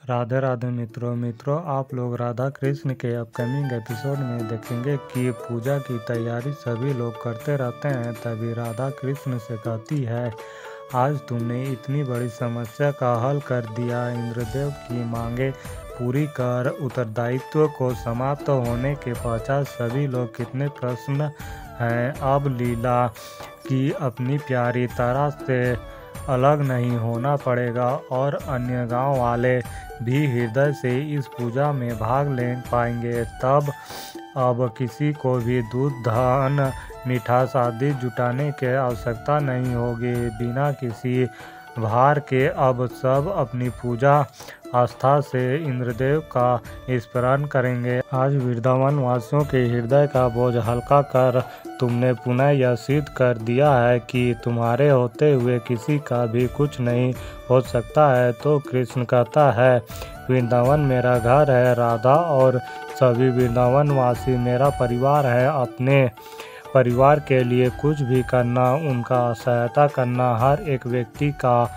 राधे राधे मित्रों आप लोग राधा कृष्ण के अपकमिंग एपिसोड में देखेंगे कि पूजा की तैयारी सभी लोग करते रहते हैं। तभी राधा कृष्ण से कहती है, आज तुमने इतनी बड़ी समस्या का हल कर दिया। इंद्रदेव की मांगे पूरी कर उत्तरदायित्व को समाप्त होने के पश्चात सभी लोग कितने प्रसन्न हैं। अब लीला की अपनी प्यारी तारा से अलग नहीं होना पड़ेगा और अन्य गांव वाले भी हृदय से इस पूजा में भाग ले पाएंगे। तब अब किसी को भी दूध धन मिठास आदि जुटाने की आवश्यकता नहीं होगी। बिना किसी भार के अब सब अपनी पूजा आस्था से इंद्रदेव का स्मरण करेंगे। आज वृंदावन वासियों के हृदय का बोझ हल्का कर तुमने पुनः यह सिद्ध कर दिया है कि तुम्हारे होते हुए किसी का भी कुछ नहीं हो सकता है। तो कृष्ण कहता है, वृंदावन मेरा घर है राधा, और सभी वृंदावन वासी मेरा परिवार है। अपने परिवार के लिए कुछ भी करना, उनका सहायता करना हर एक व्यक्ति का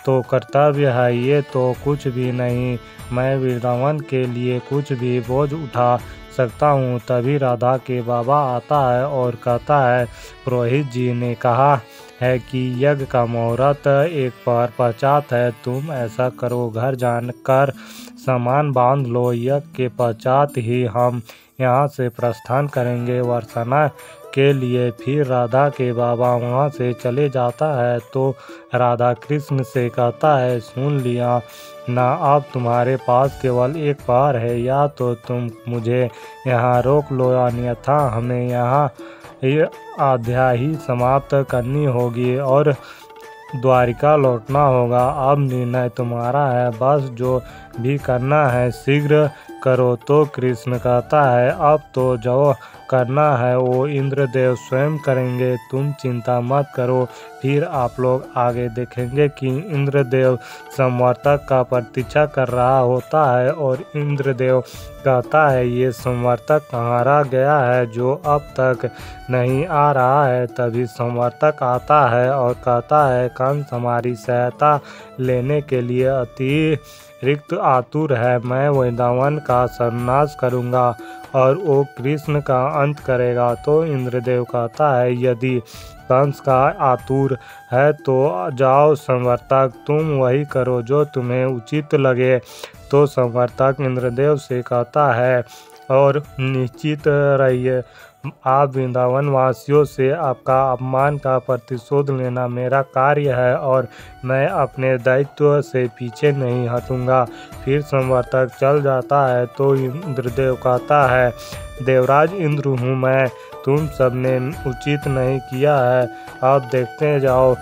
तो कर्तव्य है। ये तो कुछ भी नहीं, मैं वृंदावन के लिए कुछ भी बोझ उठा सकता हूँ। तभी राधा के बाबा आता है और कहता है, पुरोहित जी ने कहा है कि यज्ञ का मुहूर्त एक बार पश्चात है। तुम ऐसा करो, घर जाकर सामान बांध लो। यज्ञ के पश्चात ही हम यहाँ से प्रस्थान करेंगे वर्षना के लिए। फिर राधा के बाबा वहाँ से चले जाता है तो राधा कृष्ण से कहता है, सुन लिया ना, अब तुम्हारे पास केवल एक पार है, या तो तुम मुझे यहाँ रोक लो, अन्यथा हमें यहाँ अध्याय ही समाप्त करनी होगी और द्वारिका लौटना होगा। अब निर्णय तुम्हारा है, बस जो भी करना है शीघ्र करो। तो कृष्ण कहता है, अब तो जो करना है वो इंद्रदेव स्वयं करेंगे, तुम चिंता मत करो। फिर आप लोग आगे देखेंगे कि इंद्रदेव संवर्तक का प्रतीक्षा कर रहा होता है और इंद्रदेव कहता है, ये संवर्तक कहाँ रह गया है जो अब तक नहीं आ रहा है। तभी संवर्तक आता है और कहता है, कंस हमारी सहायता लेने के लिए अतिरिक्त आतुर है। मैं वृंदावन का सर्वनाश करूँगा और वो कृष्ण का अंत करेगा। तो इंद्रदेव कहता है, यदि कंस का आतुर है तो जाओ संवर्तक, तुम वही करो जो तुम्हें उचित लगे। तो संवर्तक इंद्रदेव से कहता है, और निश्चित रहिए, आप वृंदावन वासियों से आपका अपमान का प्रतिशोध लेना मेरा कार्य है और मैं अपने दायित्व से पीछे नहीं हटूंगा। फिर संवर्तक चल जाता है तो इंद्रदेव कहता है, देवराज इंद्र हूँ मैं, तुम सबने उचित नहीं किया है। अब देखते जाओ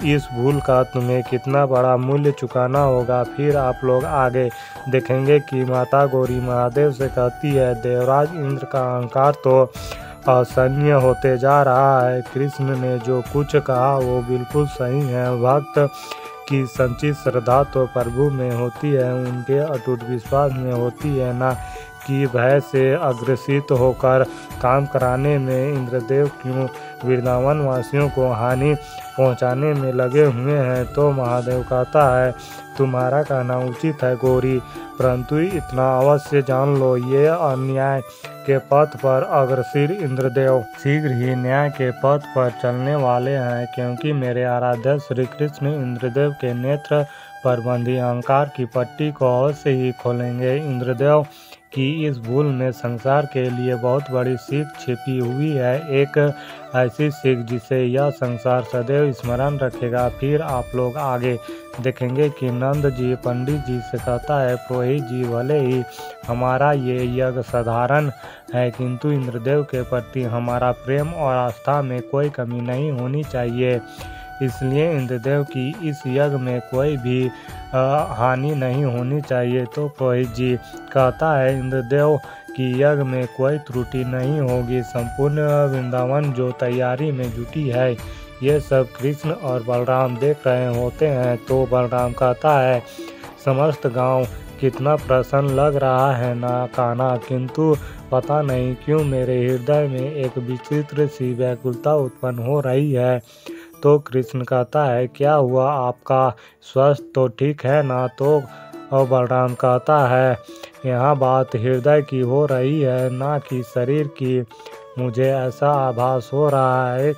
इस भूल का तुम्हें कितना बड़ा मूल्य चुकाना होगा। फिर आप लोग आगे देखेंगे कि माता गौरी महादेव से कहती है, देवराज इंद्र का अहंकार तो असहनीय होते जा रहा है। कृष्ण ने जो कुछ कहा वो बिल्कुल सही है। भक्त की संचित श्रद्धा तो प्रभु में होती है, उनके अटूट विश्वास में होती है, ना कि भय से अग्रसित होकर काम कराने में। इंद्रदेव क्यों वृंदावन वासियों को हानि पहुंचाने में लगे हुए हैं। तो महादेव कहता है, तुम्हारा कहना उचित है गौरी, परंतु इतना अवश्य जान लो, ये अन्याय के पथ पर अग्रसर इंद्रदेव शीघ्र ही न्याय के पथ पर चलने वाले हैं, क्योंकि मेरे आराध्य श्री कृष्ण इंद्रदेव के नेत्र पर बंधी अहंकार की पट्टी को अवश्य ही खोलेंगे। इंद्रदेव की इस भूल में संसार के लिए बहुत बड़ी सीख छिपी हुई है, एक ऐसी सीख जिसे यह संसार सदैव स्मरण रखेगा। फिर आप लोग आगे देखेंगे कि नंद जी पंडित जी से कहता है, पुरोहित जी, भले ही हमारा ये यज्ञ साधारण है, किंतु इंद्रदेव के प्रति हमारा प्रेम और आस्था में कोई कमी नहीं होनी चाहिए, इसलिए इंद्रदेव की इस यज्ञ में कोई भी हानि नहीं होनी चाहिए। तो पुरोहित जी कहता है, इंद्रदेव की यज्ञ में कोई त्रुटि नहीं होगी। संपूर्ण वृंदावन जो तैयारी में जुटी है, ये सब कृष्ण और बलराम देख रहे होते हैं। तो बलराम कहता है, समस्त गांव कितना प्रसन्न लग रहा है ना कान्हा, किंतु पता नहीं क्यों मेरे हृदय में एक विचित्र सी व्याकुलता उत्पन्न हो रही है। तो कृष्ण कहता है, क्या हुआ, आपका स्वास्थ्य तो ठीक है ना? तो और बलराम कहता है, यहाँ बात हृदय की हो रही है, ना कि शरीर की। मुझे ऐसा आभास हो रहा है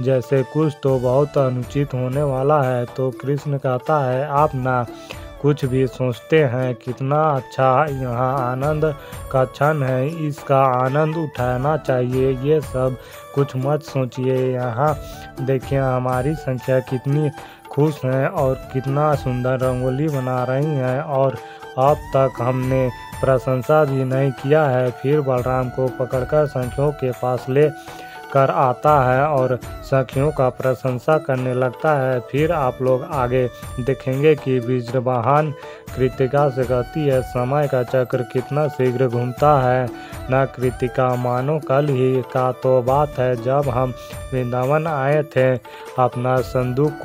जैसे कुछ तो बहुत अनुचित होने वाला है। तो कृष्ण कहता है, आप ना कुछ भी सोचते हैं, कितना अच्छा यहाँ आनंद का क्षण है, इसका आनंद उठाना चाहिए। ये सब कुछ मत सोचिए, यहाँ देखिए हमारी संख्या कितनी खुश हैं और कितना सुंदर रंगोली बना रही हैं, और अब तक हमने प्रशंसा भी नहीं किया है। फिर बलराम को पकड़कर सखियों के पास ले कर आता है और सखियों का प्रशंसा करने लगता है। फिर आप लोग आगे देखेंगे कि वज्रवाहन कृतिका से कहती है, समय का चक्र कितना शीघ्र घूमता है ना कृतिका, मानो कल ही का तो बात है जब हम वृंदावन आए थे, अपना संदूक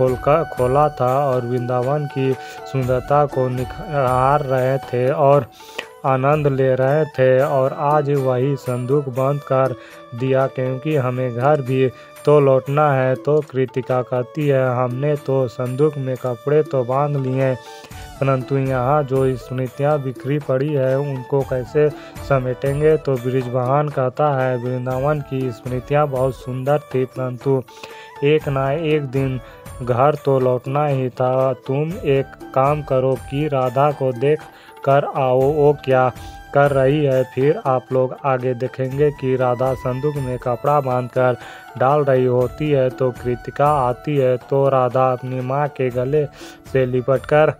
खोला था और वृंदावन की सुंदरता को निखार रहे थे और आनंद ले रहे थे, और आज वही संदूक बंद कर दिया क्योंकि हमें घर भी तो लौटना है। तो कृतिका कहती है, हमने तो संदूक में कपड़े तो बांध लिए, परंतु यहाँ जो स्मृतियाँ बिखरी पड़ी है उनको कैसे समेटेंगे। तो बृजवाहन कहता है, वृंदावन की स्मृतियाँ बहुत सुंदर थी, परंतु एक ना एक दिन घर तो लौटना ही था। तुम एक काम करो कि राधा को देख कर आओ, वो क्या कर रही है। फिर आप लोग आगे देखेंगे कि राधा संदूक में कपड़ा बांधकर डाल रही होती है। तो कृतिका आती है, तो राधा अपनी माँ के गले से लिपटकर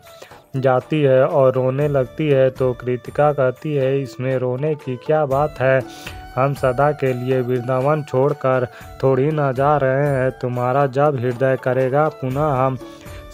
जाती है और रोने लगती है। तो कृतिका कहती है, इसमें रोने की क्या बात है, हम सदा के लिए वृंदावन छोड़कर थोड़ी न जा रहे हैं। तुम्हारा जब हृदय करेगा पुनः हम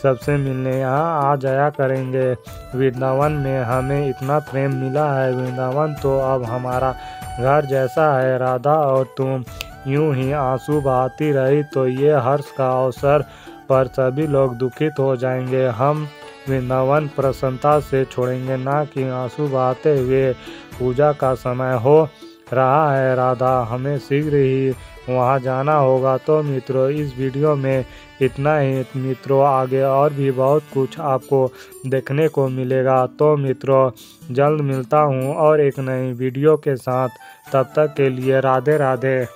सबसे मिलने यहाँ आ जाया करेंगे। वृंदावन में हमें इतना प्रेम मिला है, वृंदावन तो अब हमारा घर जैसा है। राधा और तुम यूं ही आंसू बहाती रही तो ये हर्ष का अवसर पर सभी लोग दुखित हो जाएंगे। हम वृंदावन प्रसन्नता से छोड़ेंगे, ना कि आंसू बहाते हुए। पूजा का समय हो रहा है राधा, हमें शीघ्र ही वहाँ जाना होगा। तो मित्रों, इस वीडियो में इतना ही। मित्रों, आगे और भी बहुत कुछ आपको देखने को मिलेगा। तो मित्रों, जल्द मिलता हूँ और एक नई वीडियो के साथ। तब तक के लिए राधे राधे।